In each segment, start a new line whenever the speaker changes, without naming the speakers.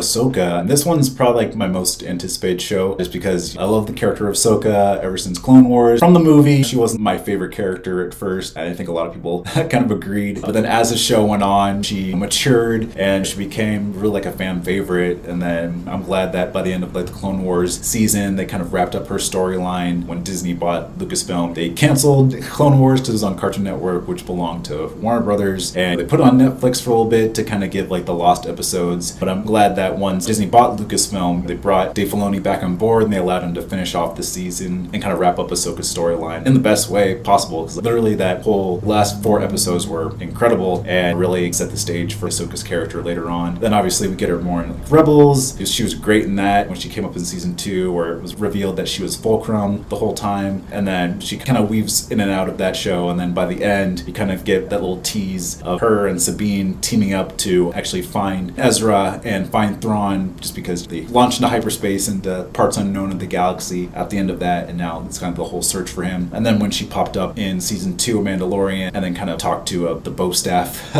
Ahsoka. This one's probably like my most anticipated show just because I love the character of Ahsoka ever since Clone Wars. From the movie, she wasn't my favorite character at first. I think a lot of people kind of agreed. But then as the show went on, she matured and she became really like a fan favorite. And then I'm glad that by the end of like the Clone Wars season, they kind of wrapped up her storyline. When Disney bought Lucasfilm, they canceled Clone Wars because it was on Cartoon Network, which belonged to Warner Brothers. And they put it on Netflix for a little bit to kind of give like the lost episodes. But I'm glad that once Disney bought Lucasfilm, they brought Dave Filoni back on board and they allowed him to finish off the season and kind of wrap up Ahsoka's storyline in the best way possible. Because literally that whole last 4 episodes were incredible and really set the stage for Ahsoka's character later on. Then obviously we get her more in like Rebels. She was great in that when she came up in season 2, where it was revealed that she was Fulcrum the whole time. And then she kind of weaves in and out of that show. And then by the end, you kind of get that little tease of her and Sabine teaming up to actually find Ezra and find Thrawn, just because they launched into hyperspace into parts unknown of the galaxy at the end of that, and now it's kind of the whole search for him. And then when she popped up in season 2 of Mandalorian and then kind of talked to the Bo staff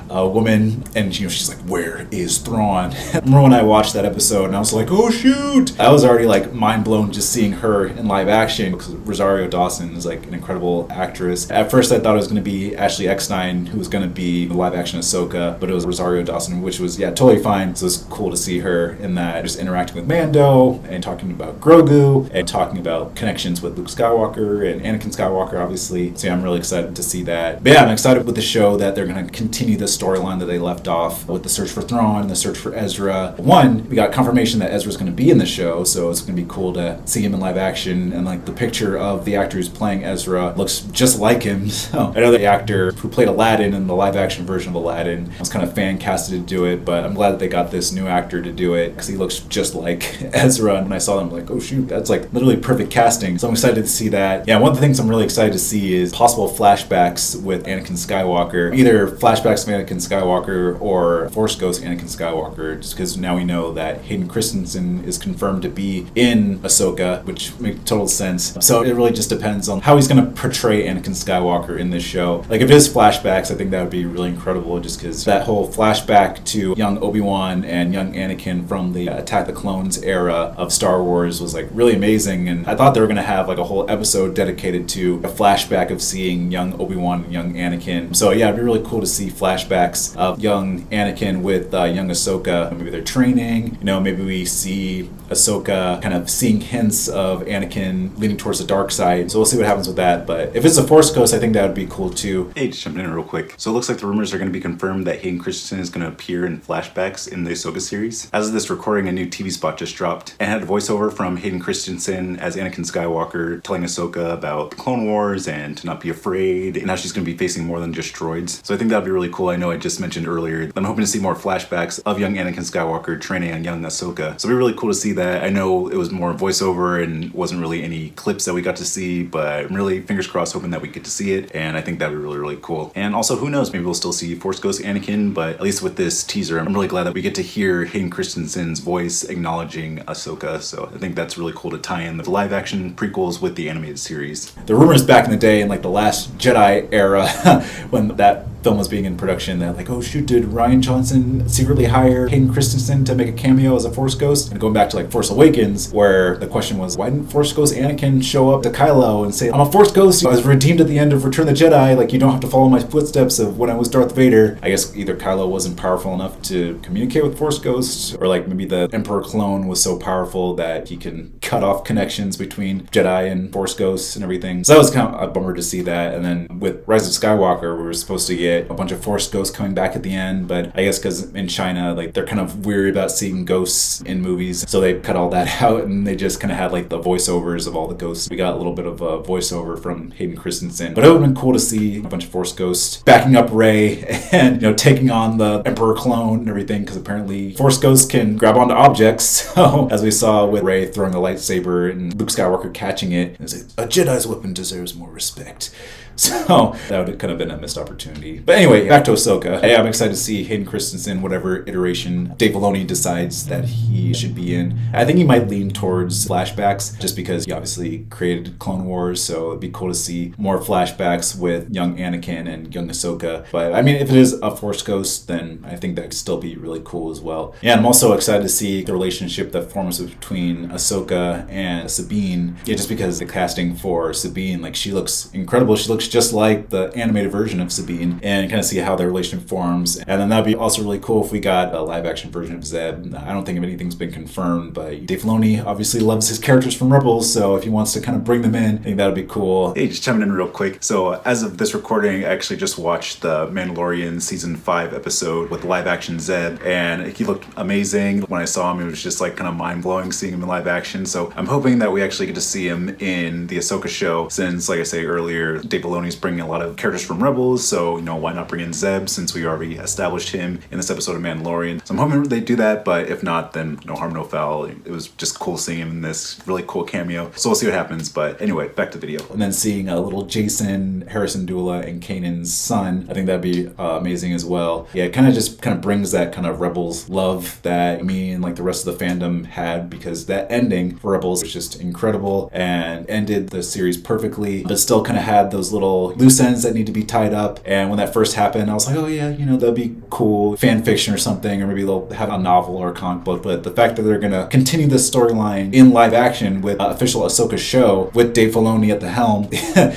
woman, and she's like, "Where is Thrawn?" I remember when I watched that episode and I was like, "Oh shoot!" I was already like mind blown just seeing her in live action, because Rosario Dawson is like an incredible actress. At first I thought it was going to be Ashley Eckstein who was going to be the live action Ahsoka, but it was Rosario Dawson, which was totally fine. So it's cool to see her in that, just interacting with Mando and talking about Grogu and talking about connections with Luke Skywalker and Anakin Skywalker, obviously. So I'm really excited to see that. But yeah, I'm excited with the show that they're going to continue the storyline that they left off with the search for Thrawn and the search for Ezra. One, we got confirmation that Ezra's going to be in the show, so it's going to be cool to see him in live action. And like the picture of the actor who's playing Ezra looks just like him. So I know the actor who played Aladdin in the live action version of Aladdin was kind of fan casted to do it, but I'm glad that they got this new actor to do it because he looks just like Ezra. And when I saw them, I'm like, oh shoot, that's like literally perfect casting. So I'm excited to see that. Yeah, one of the things I'm really excited to see is possible flashbacks with Anakin Skywalker. Either flashbacks of Anakin Skywalker or Force Ghost Anakin Skywalker, just because now we know that Hayden Christensen is confirmed to be in Ahsoka, which makes total sense. So it really just depends on how he's going to portray Anakin Skywalker in this show. Like if it is flashbacks, I think that would be really incredible, just because that whole flashback to young Obi-Wan and young Anakin from the Attack the Clones era of Star Wars was like really amazing. And I thought they were going to have like a whole episode dedicated to a flashback of seeing young Obi-Wan and young Anakin. So yeah, it'd be really cool to see flashbacks of young Anakin with young Ahsoka. Maybe they're training, maybe we see Ahsoka kind of seeing hints of Anakin leaning towards the dark side. So we'll see what happens with that. But if it's a Force Ghost, I think that would be cool too. Hey, just jumping in real quick. So it looks like the rumors are going to be confirmed that Hayden Christensen is going to appear in flashbacks in the Ahsoka series. As of this recording, a new TV spot just dropped and had a voiceover from Hayden Christensen as Anakin Skywalker telling Ahsoka about the Clone Wars and to not be afraid, and how she's going to be facing more than just droids. So I think that would be really cool. I know I just mentioned earlier, I'm hoping to see more flashbacks of young Anakin Skywalker training on young Ahsoka. So it'd be really cool to see that. I know it was more voiceover and wasn't really any clips that we got to see, but I'm really, fingers crossed, hoping that we get to see it, and I think that would be really, really cool. And also, who knows, maybe we'll still see Force Ghost Anakin, but at least with this teaser, I'm really glad that we get to hear Hayden Christensen's voice acknowledging Ahsoka. So I think that's really cool to tie in the live action prequels with the animated series. The rumors back in the day in like the Last Jedi era when that film was being in production, that like, oh shoot, did Rian Johnson secretly hire Hayden Christensen to make a cameo as a Force Ghost? And going back to like Force Awakens, where the question was, why didn't Force Ghost Anakin show up to Kylo and say, I'm a Force Ghost, I was redeemed at the end of Return of the Jedi, like you don't have to follow my footsteps of when I was Darth Vader. I guess either Kylo wasn't powerful enough to communicate with Force Ghosts, or like maybe the Emperor clone was so powerful that he can cut off connections between Jedi and Force Ghosts and everything. So that was kind of a bummer to see that. And then with Rise of Skywalker, we were supposed to get a bunch of Force Ghosts coming back at the end, but I guess because in China, like they're kind of weary about seeing ghosts in movies, so they cut all that out and they just kind of had like the voiceovers of all the ghosts. We got a little bit of a voiceover from Hayden Christensen, but it would have been cool to see a bunch of Force Ghosts backing up Rey and taking on the Emperor clone and everything, because apparently Force Ghosts can grab onto objects. So as we saw with Rey throwing a lightsaber and Luke Skywalker catching it, it's like, a Jedi's weapon deserves more respect. So that would have kind of been a missed opportunity. But anyway, back to Ahsoka. Hey, I'm excited to see Hayden Christensen, whatever iteration Dave Filoni decides that he should be in. I think he might lean towards flashbacks just because he obviously created Clone Wars, so it'd be cool to see more flashbacks with young Anakin and young Ahsoka. But I mean, if it is a Force Ghost, then I think that could still be really cool as well. Yeah, and I'm also excited to see the relationship that forms between Ahsoka and Sabine. Yeah, just because the casting for Sabine, like, she looks incredible. She looks just like the animated version of Sabine, and kind of see how their relationship forms. And then that'd be also really cool if we got a live action version of Zeb. I don't think if anything's been confirmed, but Dave Filoni obviously loves his characters from Rebels, so if he wants to kind of bring them in, I think that'd be cool.
Hey, just chiming in real quick. So as of this recording, I actually just watched the Mandalorian season 5 episode with live action Zeb, and he looked amazing. When I saw him, it was just like kind of mind blowing seeing him in live action. So I'm hoping that we actually get to see him in the Ahsoka show, since, like I say earlier, Dave Filoni's bringing a lot of characters from Rebels, so why not bring in Zeb, since we already established him in this episode of Mandalorian. So I'm hoping they do that, but if not, then no harm, no foul. It was just cool seeing him in this really cool cameo. So we'll see what happens. But anyway, back to the video.
And then seeing a little Jason, Harrison Dula, and Kanan's son, I think that'd be amazing as well. Yeah, it kind of brings that kind of Rebels love that me and like the rest of the fandom had, because that ending for Rebels was just incredible and ended the series perfectly, but still kind of had those little loose ends that need to be tied up. And when that first happened, I was like, oh yeah, that'd be cool, fan fiction or something, or maybe they'll have a novel or a comic book. But the fact that they're gonna continue this storyline in live action with official Ahsoka show with Dave Filoni at the helm,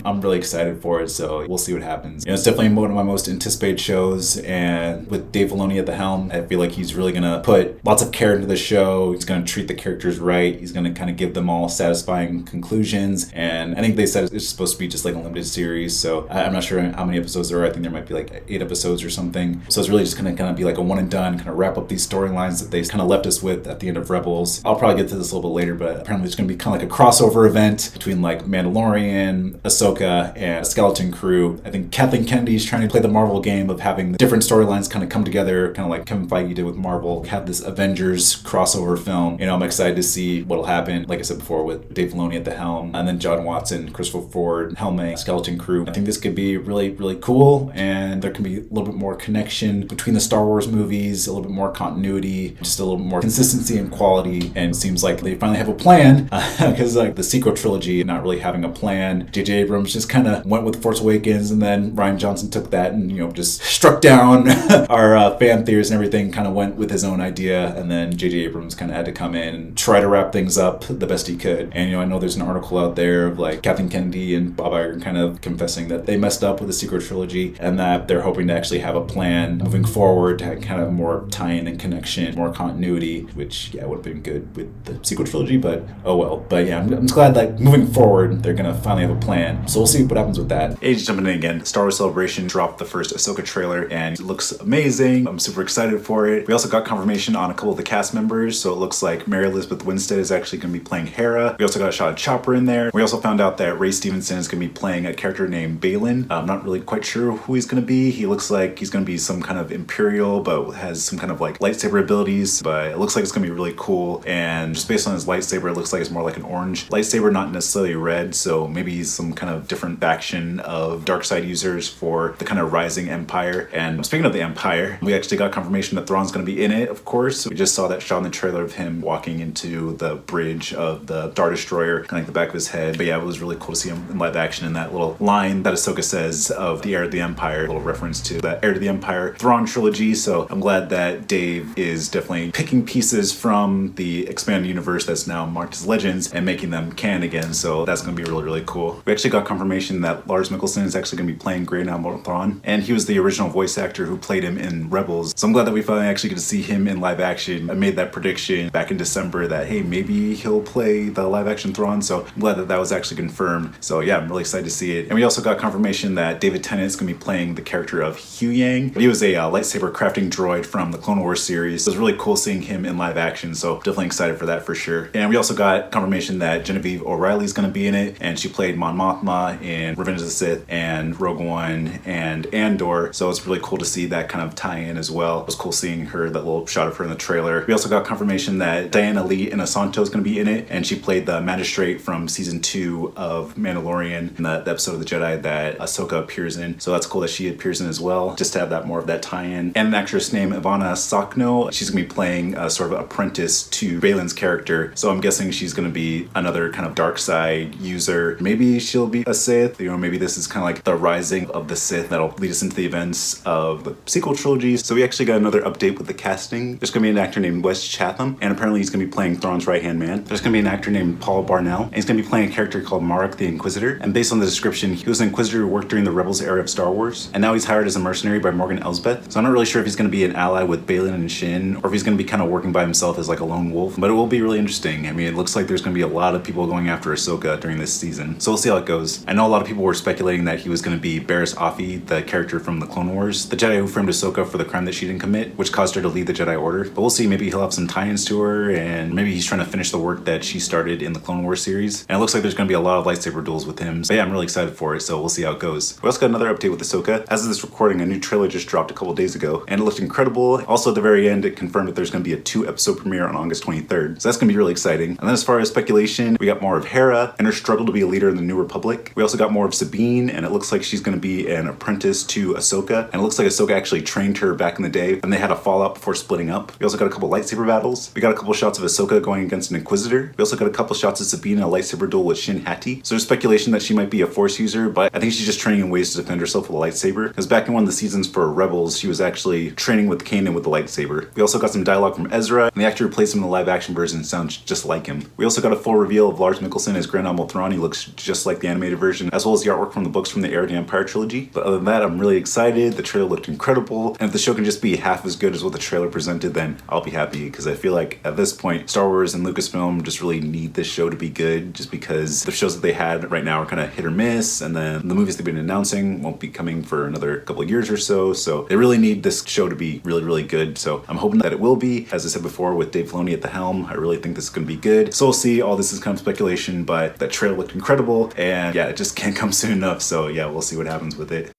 I'm really excited for it. So we'll see what happens. It's definitely one of my most anticipated shows, and with Dave Filoni at the helm, I feel like he's really gonna put lots of care into the show. He's gonna treat the characters right. He's gonna kind of give them all satisfying conclusions. And I think they said it's supposed to be just like a limited series, so I'm not sure how many episodes there are. I think there might be like 8 episodes or something. So it's really just gonna kind of be like a one and done, kind of wrap up these storylines that they kind of left us with at the end of Rebels. I'll probably get to this a little bit later, but apparently it's gonna be kind of like a crossover event between like Mandalorian, Ahsoka, and Skeleton Crew. I think Kathleen Kennedy's trying to play the Marvel game of having the different storylines kind of come together, kind of like Kevin Feige did with Marvel, have this Avengers crossover film. I'm excited to see what'll happen, like I said before, with Dave Filoni at the helm, and then John Watson, Christopher Ford, helming Skeleton Crew. I think this could be really, really cool, and there can be a little bit more connection between the Star Wars movies, a little bit more continuity, just a little bit more consistency and quality. And it seems like they finally have a plan, because like the sequel trilogy not really having a plan. J.J. Abrams just kind of went with Force Awakens, and then Rian Johnson took that and just struck down our fan theories and everything, kind of went with his own idea, and then J.J. Abrams kind of had to come in and try to wrap things up the best he could. And I know there's an article out there of like Kathleen Kennedy and Bob Iger kind of confessing that they messed up with the sequel trilogy, and that they're hoping to actually have a plan moving forward to have kind of more tie-in and connection, more continuity, which would have been good with the sequel trilogy, but oh well. But yeah, I'm just glad that moving forward they're gonna finally have a plan. So we'll see what happens with that.
Hey, just jumping in again. Star Wars Celebration dropped the first Ahsoka trailer, and it looks amazing. I'm super excited for it. We also got confirmation on a couple of the cast members, so it looks like Mary Elizabeth Winstead is actually going to be playing Hera. We also got a shot of Chopper in there. We also found out that Ray Stevenson is going to be playing a character named Balin. I'm not really quite sure who he's going to be. He looks like he's going to be some kind of Imperial, but has some kind of like lightsaber abilities, but it looks like it's going to be really cool. And just based on his lightsaber, it looks like it's more like an orange lightsaber, not necessarily red, so maybe he's some kind of different faction of dark side users for the kind of rising Empire. And speaking of the Empire, we actually got confirmation that Thrawn's going to be in it, of course. We just saw that shot in the trailer of him walking into the bridge of the Star Destroyer, kind of like the back of his head. But yeah, it was really cool to see him in live action, and that little line that Ahsoka says of the heir to the Empire, a little reference to that heir to the Empire Thrawn trilogy. So I'm glad that Dave is definitely picking pieces from the expanded universe that's now marked as Legends and making them canon again. So that's going to be really, really cool. We actually got confirmation that Lars Mikkelsen is actually going to be playing Grand Admiral Thrawn, and he was the original voice actor who played him in Rebels. So I'm glad that we finally actually get to see him in live action. I made that prediction back in December that, hey, maybe he'll play the live action Thrawn. So I'm glad that that was actually confirmed. So yeah, I'm really excited to see it. And we also got confirmation that David Tennant is going to be playing the character of Hu Yang. He was a lightsaber crafting droid from the Clone Wars series. So it was really cool seeing him in live action. So definitely excited for that for sure. And we also got confirmation that Genevieve O'Reilly is going to be in it, and she played Mon Mothma in Revenge of the Sith and Rogue One and Andor. So it's really cool to see that kind of tie-in as well. It was cool seeing her, that little shot of her in the trailer. We also got confirmation that Diana Lee Inosanto is going to be in it, and she played the magistrate from season 2 of Mandalorian in the episode of the Jedi that Ahsoka appears in. So that's cool that she appears in as well, just to have that more of that tie-in. And an actress named Ivana Sakno, she's gonna be playing a sort of apprentice to Balin's character. So I'm guessing she's gonna be another kind of dark side user. Maybe she'll be a Sith, maybe this is kind of like the rising of the Sith that'll lead us into the events of the sequel trilogy. So we actually got another update with the casting. There's gonna be an actor named Wes Chatham, and apparently he's gonna be playing Thrawn's right-hand man. There's gonna be an actor named Paul Barnell, and he's gonna be playing a character called Marek the Inquisitor. And based on the description, he was an Inquisitor who worked during the Rebels era of Star Wars, and now he's hired as a mercenary by Morgan Elsbeth. So I'm not really sure if he's gonna be an ally with Balin and Shin, or if he's gonna be kind of working by himself as like a lone wolf. But it will be really interesting. I mean, it looks like there's gonna be a lot of people going after Ahsoka during this season. So we'll see how it goes. I know a lot of people were speculating that he was gonna be Barriss Offee, the character from the Clone Wars, the Jedi who framed Ahsoka for the crime that she didn't commit, which caused her to leave the Jedi Order. But we'll see, maybe he'll have some tie-ins to her, and maybe he's trying to finish the work that she started in the Clone Wars series. And it looks like there's gonna be a lot of lightsaber duels with him. So yeah, I'm really excited for it, so we'll see how it goes. We also got another update with Ahsoka. As of this recording, a new trailer just dropped a couple days ago, and it looked incredible. Also, at the very end, it confirmed that there's gonna be a 2-episode premiere on August 23rd. So that's gonna be really exciting. And then as far as speculation, we got more of Hera and her struggle to be a leader in the New Republic. We also got more of Sabine, and it looks like she's gonna be an apprentice to Ahsoka. And it looks like Ahsoka actually trained her back in the day, and they had a fallout before splitting up. We also got a couple lightsaber battles. We got a couple shots of Ahsoka going against an Inquisitor. We also got a couple shots of Sabine in a lightsaber duel with Shin Hati. So there's speculation that she might be a Force user, but I think she's just training in ways to defend herself with a lightsaber. Because back in one of the seasons for Rebels, she was actually training with Kanan with the lightsaber. We also got some dialogue from Ezra, and the actor who plays him in the live-action version sounds just like him. We also got a full reveal of Lars Mikkelsen as Grand Admiral Thrawn. He looks just like the animated version, as well as the artwork from the books from the Heir to the Empire trilogy. But other than that, I'm really excited. The trailer looked incredible, and if the show can just be half as good as what the trailer presented, then I'll be happy, because I feel like at this point, Star Wars and Lucasfilm just really need this show to be good, just because the shows that they had right now are kind of hit or miss, and then the movies they've been announcing won't be coming for another couple of years or so. So they really need this show to be really, really good. So I'm hoping that it will be. As I said before, with Dave Filoni at the helm, I really think this is going to be good. So we'll see. All this is kind of speculation, but that trailer looked incredible, and yeah, it just can't come soon enough. So yeah, we'll see what happens with it.